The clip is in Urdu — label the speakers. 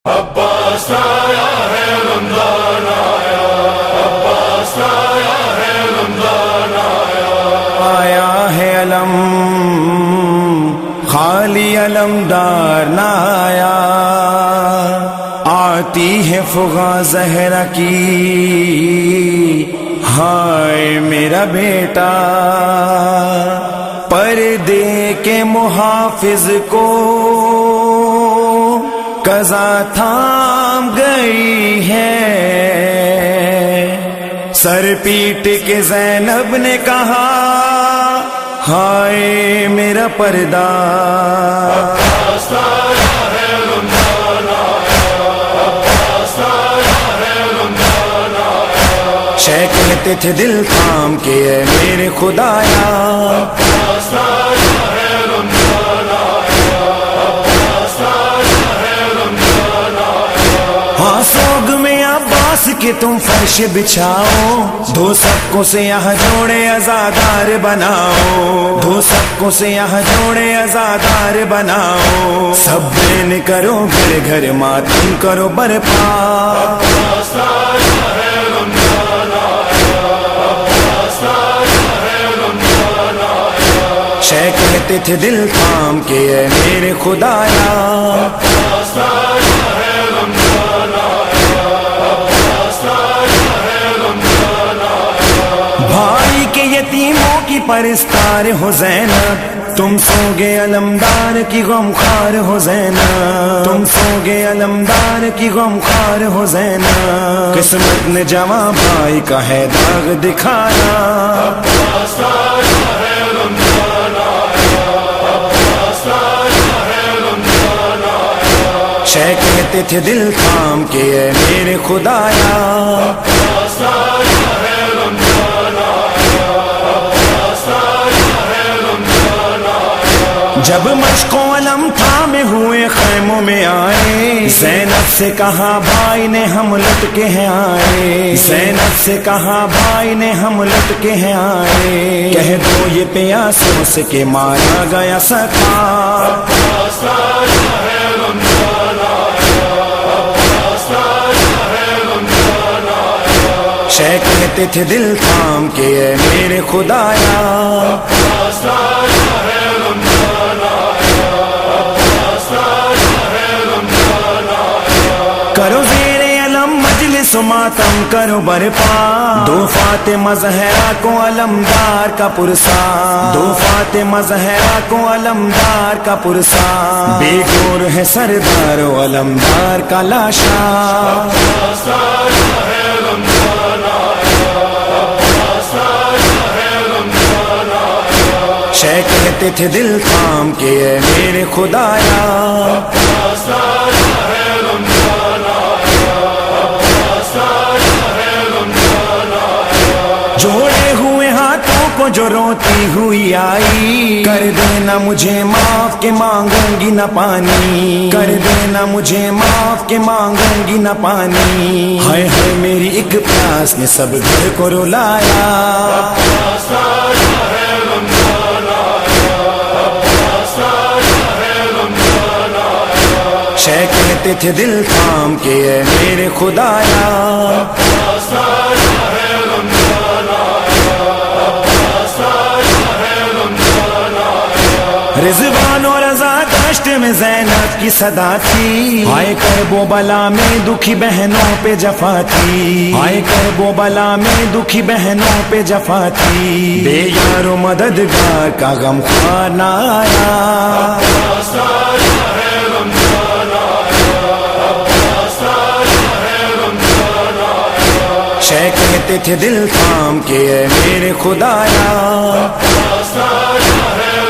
Speaker 1: عباس آیا ہے رمضان آیا، عباس آیا ہے رمضان آیا،
Speaker 2: آیا ہے علم خالی علمدار نہ آیا، آتی ہے فغاں زہرا کی ہائے میرا بیٹا، پردے کے محافظ کو قضا تھام گئی ہے، سر پیٹ کے زینب نے کہا ہائے میرا پردہ،
Speaker 1: عباس آیا ہے رمضان آیا، عباس آیا ہے رمضان آیا،
Speaker 2: شے کہتے تھے دل تھام کے اے میرے خدایا،
Speaker 1: عباس آیا ہے رمضان آیا، عباس آیا ہے رمضان آیا،
Speaker 2: ہاں سوگ میں عباس کے تم فرش بچھاؤ، دو سبکوں سے یہاں جوڑے عزادار بناؤ، دو سبکوں سے یہاں جوڑے عزادار بناؤ، سب بین کرو گھر گھر ماتم کرو برپا،
Speaker 1: عباس آیا ہے رمضان آیا، عباس آیا ہے رمضان آیا،
Speaker 2: شے کہتے تھے دل تھام کے اے میرے خدایا،
Speaker 1: عباس آیا ہے رمضان آیا، عباس آیا ہے رمضان آیا،
Speaker 2: بھائی کے یتیموں کی پرستار ہو زینب، تم سوگے علمدار کی غمخوار ہو زینب، تم سوگے علمدار کی غمخوار ہو زینب، قسمت نے جواں بھائی کا ہے داغ دکھایا،
Speaker 1: عباس آیا ہے رمضان آیا، عباس آیا ہے رمضان آیا،
Speaker 2: شے کہتے تھے دل تھام کے اے میرے خدایا،
Speaker 1: عباس آیا ہے رمضان آیا، عباس آیا ہے رمضان آیا،
Speaker 2: جب مشق و علم تھامے ہوئے خیموں میں آئے، زینب سے کہا بھائی نے ہم لٹ کے ہیں آئے، زینب سے کہا بھائی نے ہم لٹ کے ہیں آئے، کہہ دو یہ پیاسوں سے کہ مارا گیا سکا،
Speaker 1: عباس آیا ہے رمضان آیا، عباس آیا ہے رمضان آیا،
Speaker 2: شے کہتے تھے دل تھام کے اے میرے خدایا،
Speaker 1: عباس آیا ہے رمضان آیا، عباس آیا ہے رمضان آیا،
Speaker 2: کرو زیر علم مجلس و ماتم کرو برپا، دو فاطمہ زہرا کو علمدار کا پرسا، دو فاطمہ زہرا کو علمدار کا پرسا، بے گور ہے سردار و علمدار کا لاشا،
Speaker 1: عباس آیا ہے رمضان آیا، عباس آیا ہے رمضان آیا،
Speaker 2: شے کہتے تھے دل تھام کے اے میرے خدایا،
Speaker 1: عباس آیا ہے رمضان آیا، عباس آیا ہے رمضان آیا،
Speaker 2: جوڑے ہوئے ہاتھوں کو جو روتی ہوئی آئی، کر دینا مجھے معاف کہ مانگوں گی نہ پانی، کر دینا مجھے معاف کہ مانگوں گی نہ پانی، ہائے ہائے میری ایک پیاس نے سب گھر کو رلایا،
Speaker 1: عباس آیا ہے رمضان آیا، عباس آیا ہے رمضان آیا،
Speaker 2: شے کہتے تھے دل تھام کے اے میرے خدایا،
Speaker 1: عباس آیا ہے رمضان آیا، عباس آیا ہے رمضان آیا،
Speaker 2: رضوان و رضا دشت میں زینب کی صدا تھی، ہائے کرب و بلا میں دکھی بہنوں پہ جفا تھی، ہائے کرب و بلا میں دکھی بہنوں پہ جفا تھی، بے یار و مددگار کا غم خوار نہ آیا،
Speaker 1: عباس آیا ہے رمضان آیا، عباس آیا ہے رمضان آیا،
Speaker 2: شے کہتے تھے دل تھام کے اے میرے خدایا،
Speaker 1: عباس آیا ہے